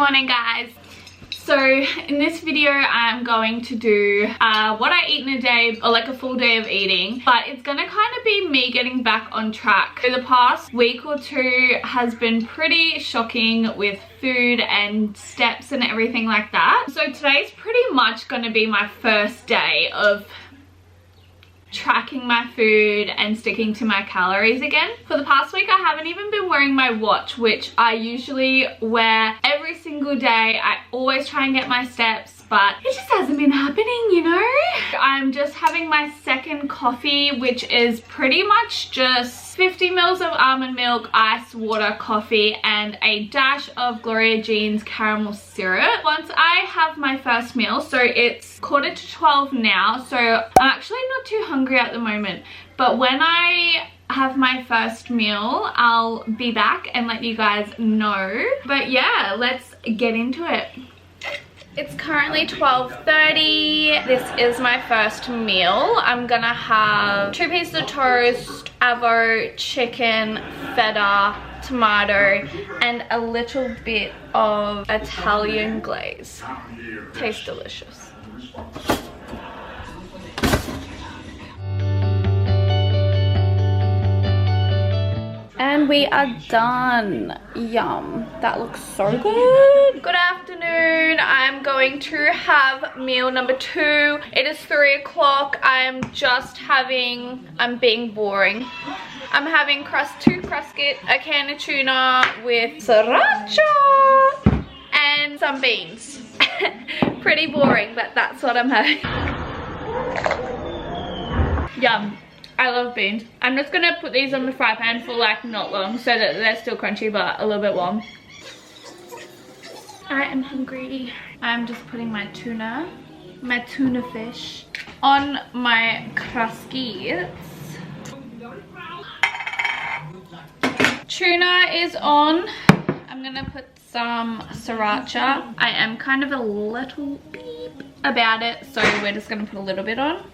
morning, guys. So in this video I'm going to do what I eat in a day, or like a full day of eating, but it's gonna kind of be me getting back on track. So the past week or two has been pretty shocking with food and steps and everything like that. So today's pretty much gonna be my first day of tracking my food and sticking to my calories again. For the past week I haven't even been wearing my watch, which I usually wear every single day. I always try and get my steps, but it just hasn't been happening, you know? I'm just having my second coffee, which is pretty much just 50 mils of almond milk, ice water, coffee, and a dash of Gloria Jean's caramel syrup. Once I have my first meal, so it's 11:45 now, so I'm actually not too hungry at the moment, but when I have my first meal I'll be back and let you guys know. But yeah, let's get into it. It's currently 12:30. This is my first meal. I'm gonna have 2 pieces of toast, avo, chicken, feta, tomato, and a little bit of Italian glaze. Tastes delicious. And we are done. Yum. That looks so good. Good afternoon. I'm going to have meal number 2. It is 3 o'clock. I'm being boring. I'm having two crusket, a can of tuna with sriracha, and some beans. Pretty boring, but that's what I'm having. Yum. I love beans. I'm just gonna put these on the fry pan for like not long so that they're still crunchy but a little bit warm. I am hungry. I'm just putting my tuna fish on my cruskets. Tuna is on. I'm gonna put some sriracha. I am kind of a little beep about it, so we're just gonna put a little bit on.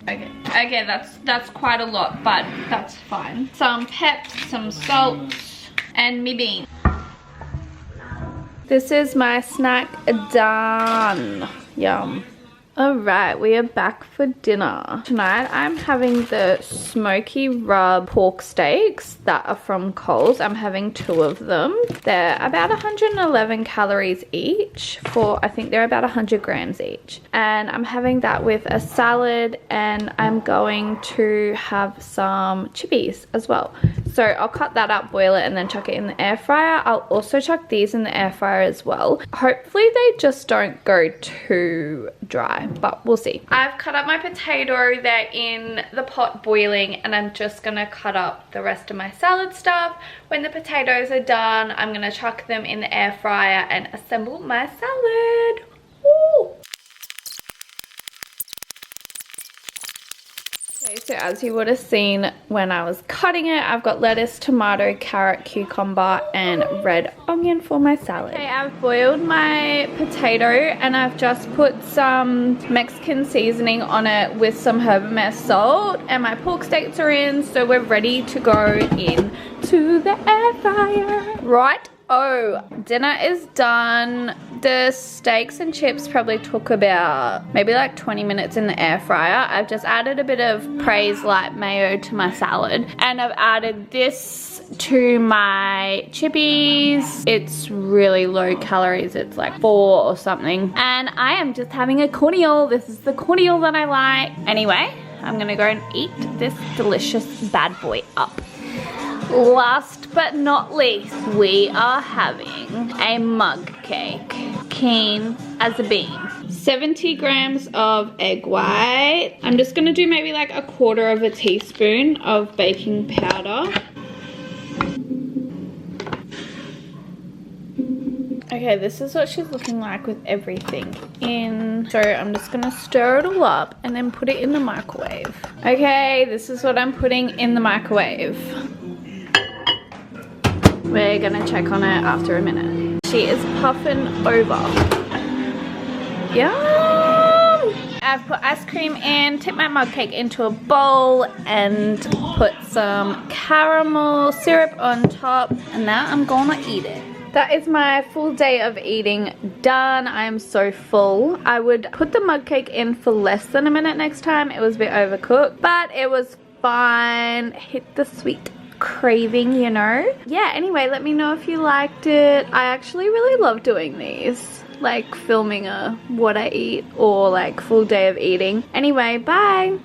Okay, that's quite a lot, but that's fine. Some pep, some salt, and me bean. This is my snack done. Yum. Alright, we are back for dinner. Tonight I'm having the smoky rub pork steaks that are from Coles. I'm having 2 of them. They're about 111 calories each for, I think they're about 100 grams each. And I'm having that with a salad, and I'm going to have some chippies as well. So I'll cut that up, boil it, and then chuck it in the air fryer. I'll also chuck these in the air fryer as well. Hopefully they just don't go too dry, but we'll see. I've cut up my potato. They're in the pot boiling, and I'm just gonna cut up the rest of my salad stuff. When the potatoes are done, I'm gonna chuck them in the air fryer and assemble my salad. Woo! Okay, so as you would have seen when I was cutting it, I've got lettuce, tomato, carrot, cucumber, and red onion for my salad. Okay, I've boiled my potato and I've just put some Mexican seasoning on it with some Herbamare salt, and my pork steaks are in, so we're ready to go in to the air fryer. Right. Oh, dinner is done. The steaks and chips probably took about maybe like 20 minutes in the air fryer. I've just added a bit of Praise light mayo to my salad, and I've added this to my chippies. It's really low calories. It's like 4 or something. And I am just having a cordial. This is the cordial that I like. Anyway, I'm gonna go and eat this delicious bad boy up. Last but not least, we are having a mug cake, keen as a bean. 70 grams of egg white. I'm just gonna do maybe like 1/4 teaspoon of baking powder. Okay, this is what she's looking like with everything in. So I'm just gonna stir it all up and then put it in the microwave. Okay, this is what I'm putting in the microwave. We're gonna check on it after a minute. She is puffing over. Yum! I've put ice cream in, tipped my mug cake into a bowl, and put some caramel syrup on top, and now I'm gonna eat it. that is my full day of eating done. I am so full. I would put the mug cake in for less than a minute next time. It was a bit overcooked, but it was fine. Hit the sweet craving, you know. Yeah, anyway, let me know if you liked it. I actually really love doing these, like filming a what I eat or like full day of eating. Anyway, bye.